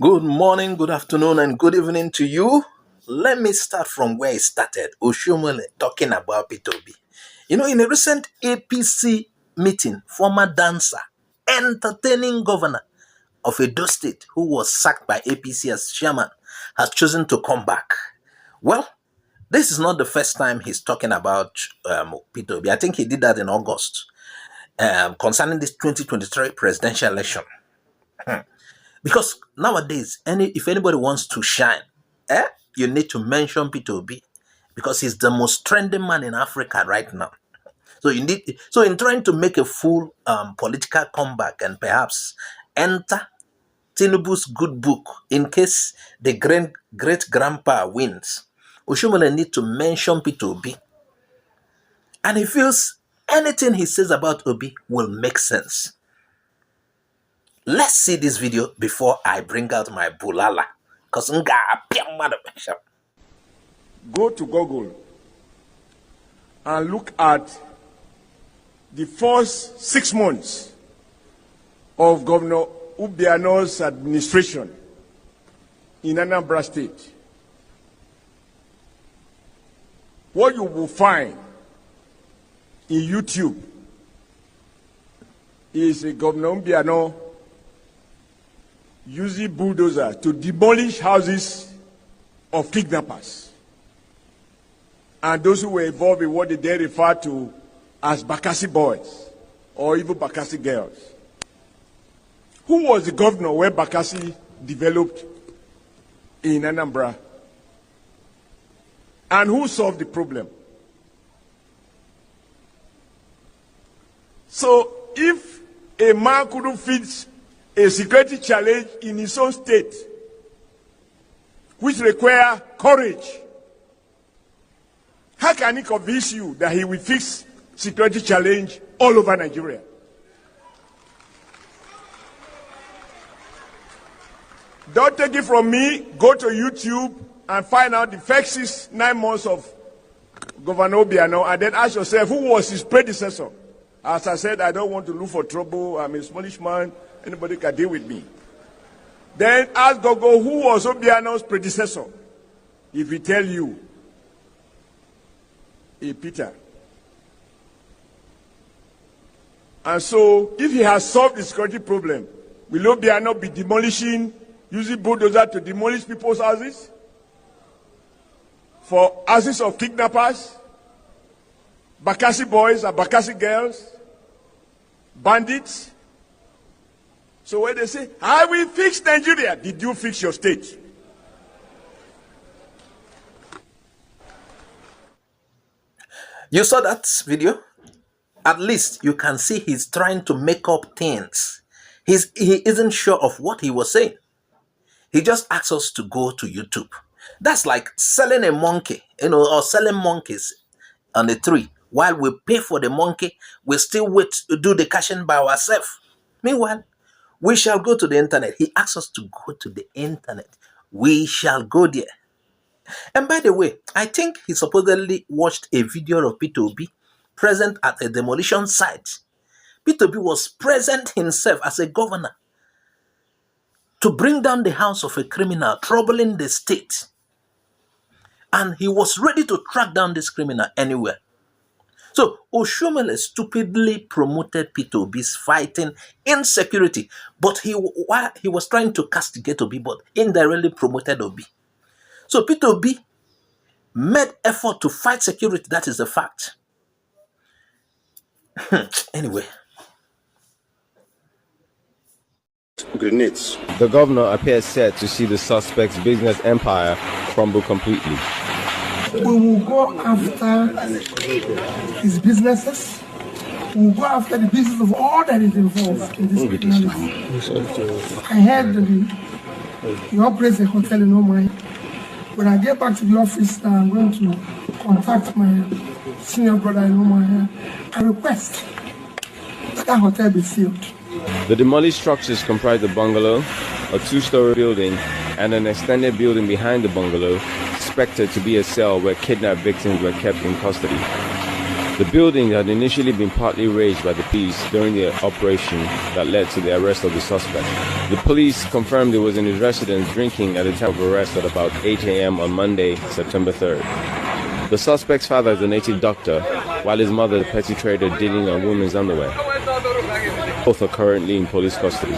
Good morning, good afternoon, and good evening to you. Let me start from where it started. Oshiomhole talking about Peter Obi. In a recent APC meeting, former dancer, entertaining governor of Edo State, who was sacked by APC as chairman, has chosen to come back. Well, this is not the first time he's talking about Peter Obi. I think he did that in August concerning this 2023 presidential election. Because nowadays, if anybody wants to shine, you need to mention Peter Obi because he's the most trending man in Africa right now. So in trying to make a full political comeback and perhaps enter Tinubu's good book in case the great grandpa wins, Oshiomhole need to mention Peter Obi, and he feels anything he says about Obi will make sense. Let's see this video before I bring out my bulala. Go to Google and look at the first 6 months of Governor Obiano's administration in Anambra State. What you will find in YouTube is a Governor Obiano using bulldozer to demolish houses of kidnappers and those who were involved in what they then refer to as Bakassi boys or even Bakassi girls. Who was the governor where Bakassi developed in Anambra? And who solved the problem? So if a man couldn't fix a security challenge in his own state, which require courage, how can he convince you that he will fix security challenge all over Nigeria? Don't take it from me. Go to YouTube and find out the first 6-9 months of Governor Obiano and then ask yourself, who was his predecessor? As I said, I don't want to look for trouble. I'm a smallish man. Anybody can deal with me. Then ask Gogo, who was Obiano's predecessor? If he tell you, Peter. And so, if he has solved the security problem, will Obiano be demolishing, using bulldozer to demolish people's houses? For houses of kidnappers, Bakassi boys and Bakassi girls, bandits? So when they say, I will fix Nigeria, did you fix your state? You saw that video? At least you can see he's trying to make up things. He isn't sure of what he was saying. He just asks us to go to YouTube. That's like selling a monkey, or selling monkeys on a tree. While we pay for the monkey, we still wait to do the cashing by ourselves. Meanwhile, we shall go to the internet. He asks us to go to the internet. We shall go there. And by the way, I think he supposedly watched a video of Peter Obi present at a demolition site. Peter Obi was present himself as a governor to bring down the house of a criminal troubling the state. And he was ready to track down this criminal anywhere. So Oshiomhole stupidly promoted Peter Obi's fighting insecurity, but he was trying to castigate Obi, but indirectly promoted Obi. So Peter Obi made effort to fight security. That is a fact. Anyway. Grenades. The governor appears set to see the suspect's business empire crumble completely. We will go after his businesses. We will go after the business of all that is involved in this criminality. I heard you operate a hotel in Omai. When I get back to the office, I'm going to contact my senior brother in Omai and request that hotel be sealed. The demolished structures comprise a bungalow, a 2-story building, and an extended building behind the bungalow, suspected to be a cell where kidnapped victims were kept in custody. The building had initially been partly razed by the police during the operation that led to the arrest of the suspect. The police confirmed he was in his residence drinking at the time of arrest at about 8 a.m. on Monday, September 3rd. The suspect's father is a native doctor, while his mother is a petty trader dealing in women's underwear. Both are currently in police custody.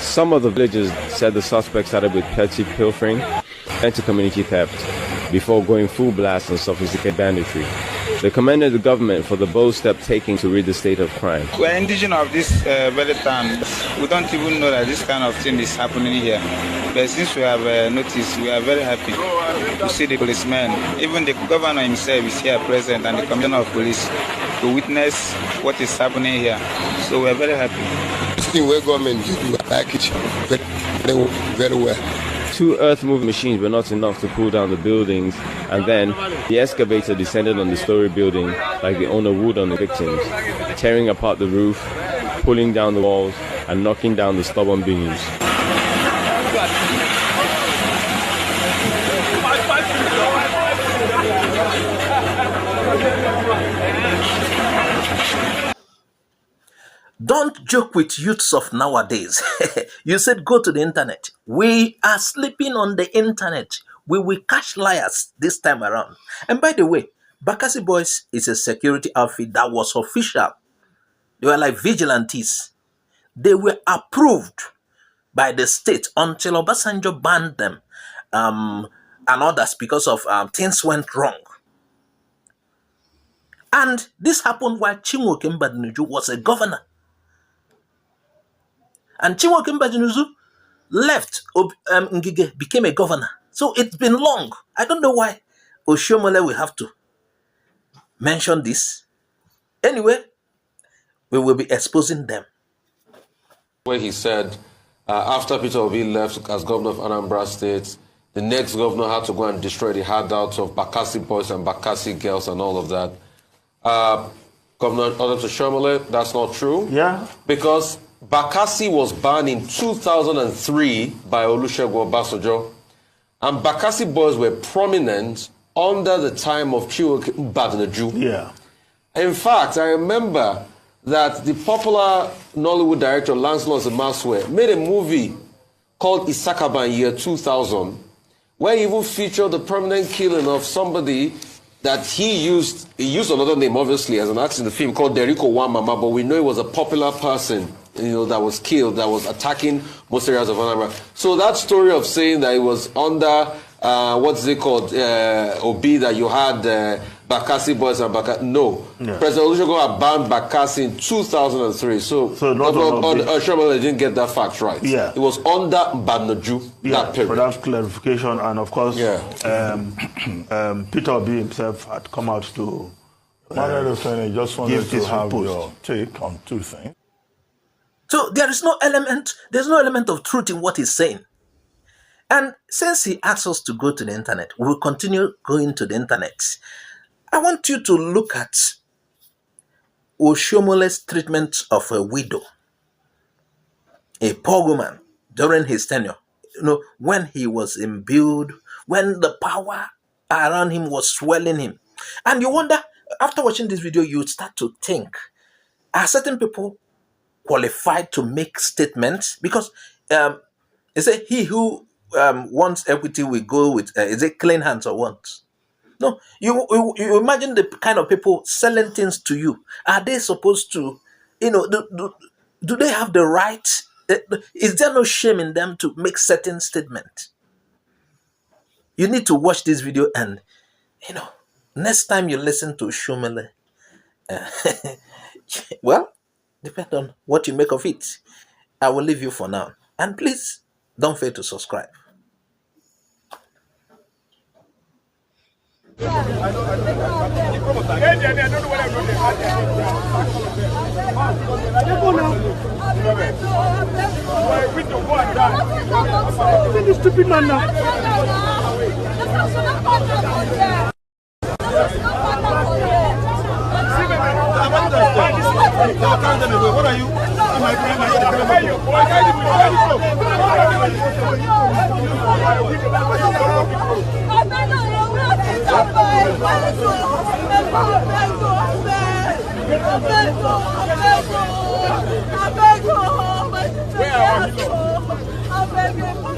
Some of the villagers said the suspect started with petty pilfering and to community theft before going full blast on sophisticated banditry. They commended the government for the bold step taken to rid the state of crime. We are indigenous of this very town. We don't even know that this kind of thing is happening here. But since we have noticed, we are very happy to see the policemen. Even the governor himself is here present and the commissioner of police to witness what is happening here. So we are very happy. This thing where government did, I like it very well. 2 earth-moving machines were not enough to pull down the buildings, and then the excavator descended on the story building like the owner would on the victims, tearing apart the roof, pulling down the walls, and knocking down the stubborn beams. Don't joke with youths of nowadays. You said go to the internet. We are sleeping on the internet. We will catch liars this time around. And by the way, Bakassi Boys is a security outfit that was official. They were like vigilantes. They were approved by the state until Obasanjo banned them and others because of things went wrong. And this happened while Chinwoke Mbadinuju was a governor. And Chinwoke Mbadinuju left, Ngige became a governor. So it's been long. I don't know why Oshiomhole will have to mention this. Anyway, we will be exposing them. Where he said, after Peter Obi left as governor of Anambra State, the next governor had to go and destroy the handouts of Bakassi boys and Bakassi girls and all of that. Governor Oshiomhole, that's not true. Yeah. Because Bakassi was banned in 2003 by Olusegun Obasanjo, and Bakassi boys were prominent under the time of Chinwoke Mbadinuju. Yeah. In fact, I remember that the popular Nollywood director Lancelot Emaswe made a movie called Isakaba in year 2000, where he even featured the prominent killing of somebody that he used another name, obviously, as an actor in the film called Derrico Wamama, but we know it was a popular person, that was killed, that was attacking most areas of Anambra. So that story of saying that it was under, what's it called, Obi, that you had Bakassi boys and Bakassi, no. Yeah. President Olusegun had banned Bakassi in 2003. So Oshiomhole didn't get that fact right. Yeah. It was under Mbadinuju, that period. For that clarification, and of course, Peter Obi himself had come out to I just wanted to have your take on two things. So there's no element of truth in what he's saying. And since he asks us to go to the internet, we'll continue going to the internet. I want you to look at Oshiomhole's treatment of a widow, a poor woman, during his tenure. When he was imbued, when the power around him was swelling him. And you wonder, after watching this video, you start to think, are certain people qualified to make statements? Because they say he who wants equity will go with, is it clean hands or what? No, you imagine the kind of people selling things to you. Are they supposed to, do they have the right? Is there no shame in them to make certain statements? You need to watch this video and, next time you listen to Oshiomhole, well, depend on what you make of it. I will leave you for now. And please, don't fail to subscribe. This stupid man now. What are you? I beg you. Where are our healers?